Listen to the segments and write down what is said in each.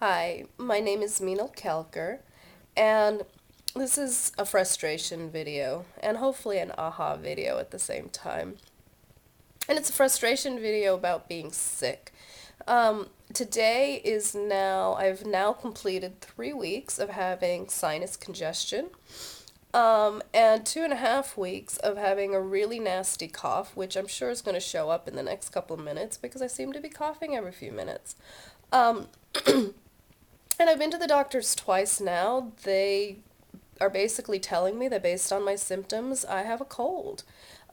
Hi, my name is Meenal Kelker, and this is a frustration video, and hopefully an aha video at the same time. And it's a frustration video about being sick. Today is I've now completed 3 weeks of having sinus congestion, and 2.5 weeks of having a really nasty cough, which I'm sure is going to show up in the next couple of minutes because I seem to be coughing every few minutes. Um, And I've been to the doctors twice now. They are basically telling me that based on my symptoms, I have a cold.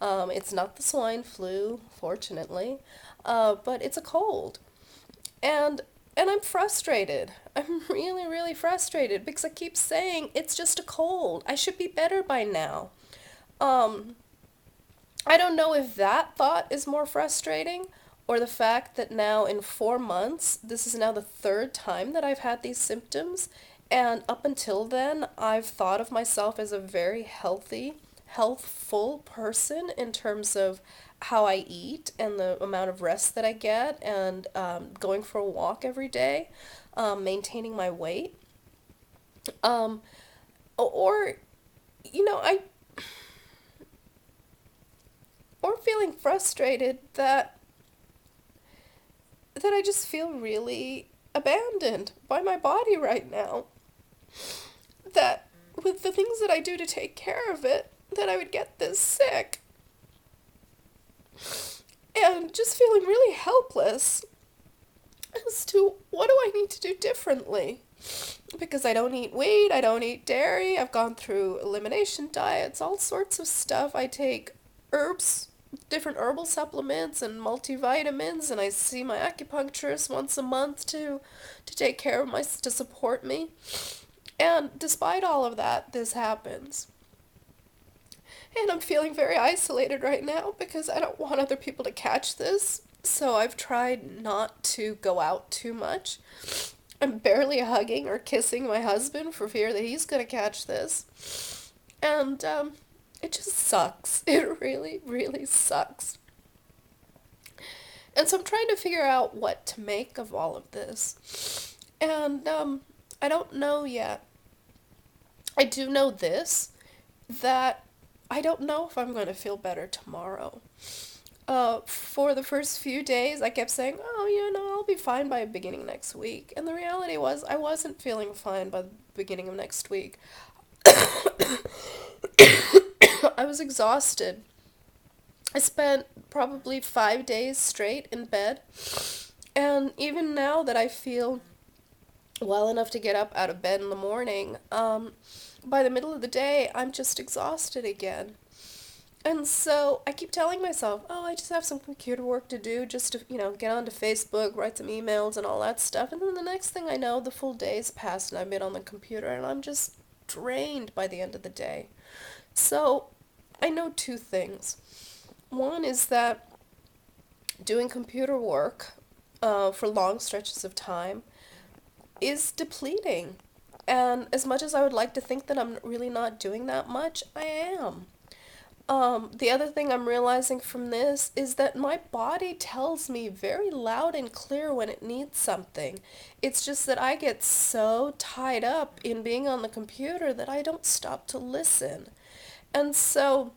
It's not the swine flu, fortunately, but it's a cold. And and I'm frustrated. I'm really, really frustrated because I keep saying it's just a cold. I should be better by now. Um, I don't know if that thought is more frustrating or the fact that now in 4 months, this is now the third time that I've had these symptoms. And up until then, I've thought of myself as a very healthy, healthful person in terms of how I eat and the amount of rest that I get and going for a walk every day, maintaining my weight. Um, or, you know, I, or feeling frustrated that I just feel really abandoned by my body right now. That with the things that I do to take care of it, that I would get this sick. And just feeling really helpless as to what do I need to do differently. Because I don't eat wheat, I don't eat dairy, I've gone through elimination diets, all sorts of stuff. I take herbs, different herbal supplements and multivitamins, and I see my acupuncturist once a month to take care of to support me. And despite all of that, this happens. And I'm feeling very isolated right now because I don't want other people to catch this. So I've tried not to go out too much. I'm barely hugging or kissing my husband for fear that he's going to catch this. And it just sucks. It really, really sucks. And so I'm trying to figure out what to make of all of this. And I don't know yet. I do know this, that I don't know if I'm going to feel better tomorrow. For the first few days, I kept saying, oh, I'll be fine by beginning next week. And the reality was, I wasn't feeling fine by the beginning of next week. I was exhausted. I spent probably 5 days straight in bed. And even now that I feel well enough to get up out of bed in the morning, by the middle of the day, I'm just exhausted again. And so I keep telling myself, oh, I just have some computer work to do, just to, get onto Facebook, write some emails and all that stuff. And then the next thing I know, the full day's passed and I've been on the computer and I'm just drained by the end of the day. So I know two things. One is that doing computer work for long stretches of time is depleting. And as much as I would like to think that I'm really not doing that much, I am. The other thing I'm realizing from this is that my body tells me very loud and clear when it needs something. It's just that I get so tied up in being on the computer that I don't stop to listen. And so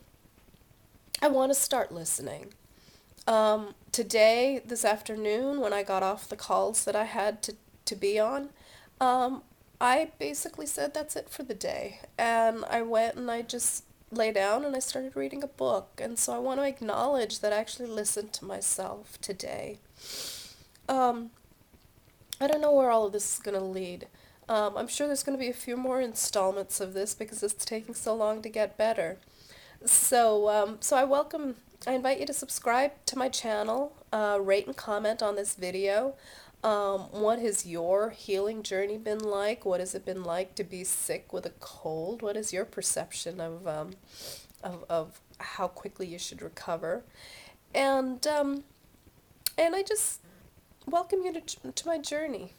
I want to start listening. Today, this afternoon, when I got off the calls that I had to be on, um, I basically said that's it for the day. And I went and I just lay down and I started reading a book. And so I want to acknowledge that I actually listened to myself today. Um, I don't know where all of this is going to lead. I'm sure there's going to be a few more installments of this because it's taking so long to get better. So I invite you to subscribe to my channel, rate and comment on this video. What has your healing journey been like? What has it been like to be sick with a cold? What is your perception of how quickly you should recover? And I just welcome you to my journey.